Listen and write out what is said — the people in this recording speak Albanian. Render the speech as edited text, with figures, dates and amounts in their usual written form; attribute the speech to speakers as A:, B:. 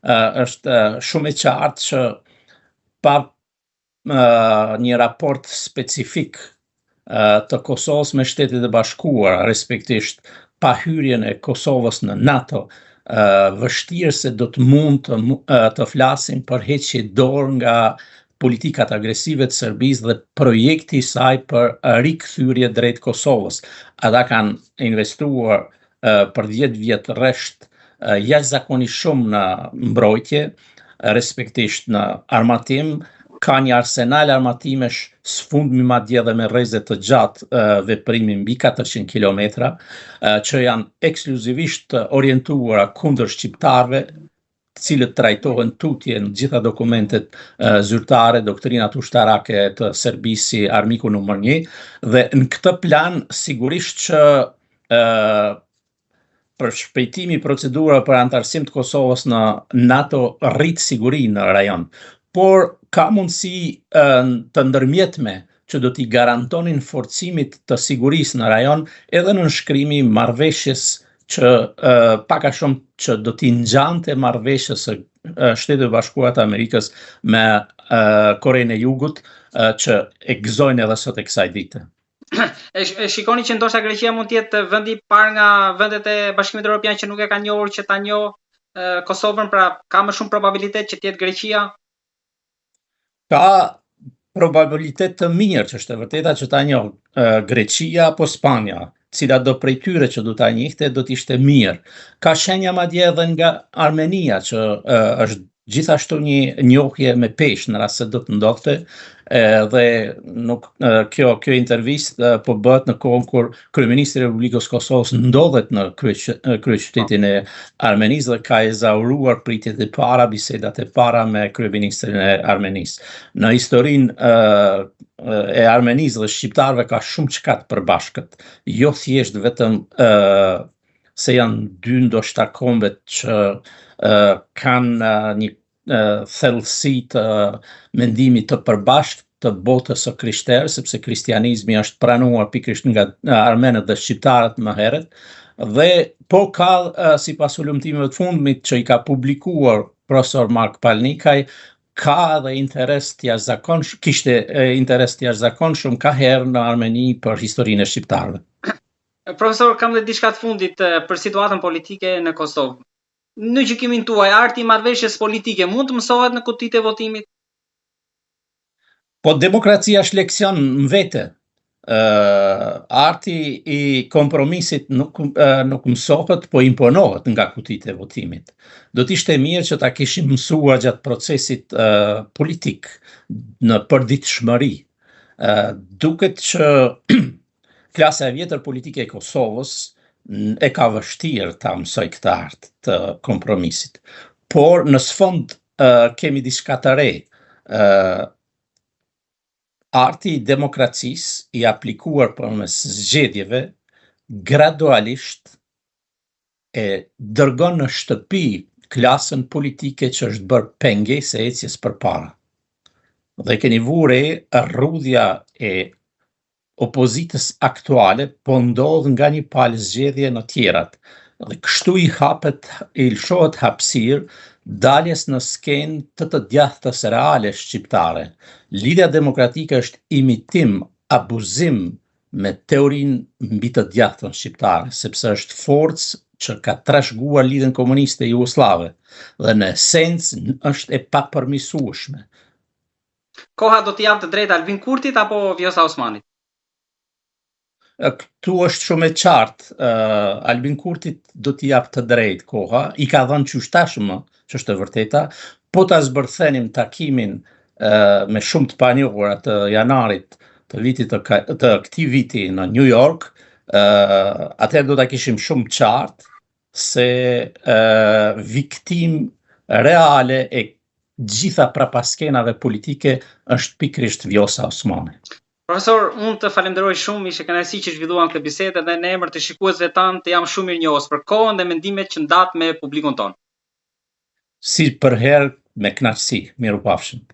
A: është shumë e qartë që pa një raport specifik të Kosovës me Shtetet e Bashkuara, respektisht pa hyrjen e Kosovës në NATO, vështirë se do të mund të flasim për heqje dorë nga politikat agresive të Serbisë dhe projekti i saj për rikthyrje drejt Kosovës. Ata kanë investuar për 10 vjet rresht jashtëzakonisht shumë në mbrojtje, respektisht në armatim, ka një arsenal armatimesh sfundmi madje edhe me rreze të gjatë veprimi mbi 400 kilometra, që janë ekskluzivisht orientuara kundër shqiptarëve, të cilët trajtohen tutje në gjitha dokumentet zyrtare, doktrinat ushtarake të Serbisë si armiku numër 1, dhe në këtë plan sigurisht që për shpejtimi procedura për antarësim të Kosovës në NATO rrit siguri në rajon, por ka mundësi të ndërmjetme që do t'i garantonin forcimit të sigurisë në rajon edhe në nënshkrimi marrëveshjes që pak a shumë që do t'i ngjante marrëveshjes së Shtetet e Bashkuara të Amerikës me Korenë e Jugut që e gëzojnë edhe sot e kësaj dite.
B: E shikoni që ndoshta Greqia mund të jetë vendi i parë nga vendet e Bashkimit Evropian që nuk e ka njohur që ta njohë Kosovën, pra ka më shumë probabilitet që të jetë Greqia?
A: Ka probabilitet të mirë që është e vërteta që ta njohë Greqia apo Spanja, cila do prej tyre që do ta njihte do t'ishte mirë. Ka shenja madje edhe nga Armenia që është gjithashtu një njohje me peshë në rast se do të ndodhte, dhe nuk kjo intervistë po bëhet në kohën kur kryeministri i Republikës Kosovës ndodhet në kryeqytetin e Armenisë dhe ka ezauruar pritjet e para, bisedat e para me kryeministrin e Armenisë. Në historinë e Armenisë dhe shqiptarëve ka shumë çka të përbashkët, jo thjesht vetëm se janë dy ndoshta kombet që kanë një thellësi të mendimit të përbashkët të botës së krishterë, sepse kristianizmi është pranuar pikërisht nga armenët dhe shqiptarët më herët, dhe po ka sipas ulëmtimeve të fundmit që i ka publikuar profesor Mark Palnikaj, ka edhe interes të jashtëzakonshëm, kishte interes të jashtëzakonshëm ka herë në Armeni për historinë e shqiptarëve.
B: Profesor, kam dhe diçka të fundit për situatën politike në Kosovë. Në gjykimin tuaj, arti i marrëveshjes politike mund të mësohet në kutitë e votimit?
A: Po demokracia është leksion në vete. Arti i kompromisit nuk mësohet, po imponohet nga kutitë e votimit. Do t'ishte mirë që ta kishim mësuar gjatë procesit politik në përditshmëri. Duket që klasa e vjetër politike e Kosovës e ka vështirë ta mësoj këtë art të kompromisit. Por në sfond kemi diçka të re. Arti i demokracisë i aplikuar përmes zgjedhjeve gradualisht e dërgon në shtëpi klasën politike që është bërë pengesë e ecjes përpara. Dhe keni vure rrudhja e opozitës aktuale po ndodh nga një palë zgjedhje në tjerat. Dhe kështu i lëshohet hapësirë daljes në skenë të djathtës reale shqiptare. Lidhja demokratike është imitim, abuzim me teorinë mbi të djathtën shqiptare, sepse është forcë që ka trashëguar lidhjen komuniste jugoslave dhe në esencë është e papërmirësueshme.
B: Koha do t'i japë të drejtë Albin Kurtit apo Vjosa Osmanit?
A: Këtu është shumë e qartë, Albin Kurtit do t'i jap të drejtë koha, i ka dhënë qysh tashmë, që është e vërteta, po ta zbërthenim takimin me shumë të panjohura të janarit të vitit të këtij viti në New York, atëherë do ta kishim shumë qartë se viktim reale e gjitha prapaskenave politike është pikërisht Vjosa Osmani.
B: Profesor, unë të falenderoj shumë, ishte kënaqësi që zhvilluam këtë bisedë dhe në emër të shikuesve tanë të jam shumë mirënjohës për kohën dhe mendimet që ndat me publikun tonë.
A: Si për herë me kënaqësi, mirupafshim.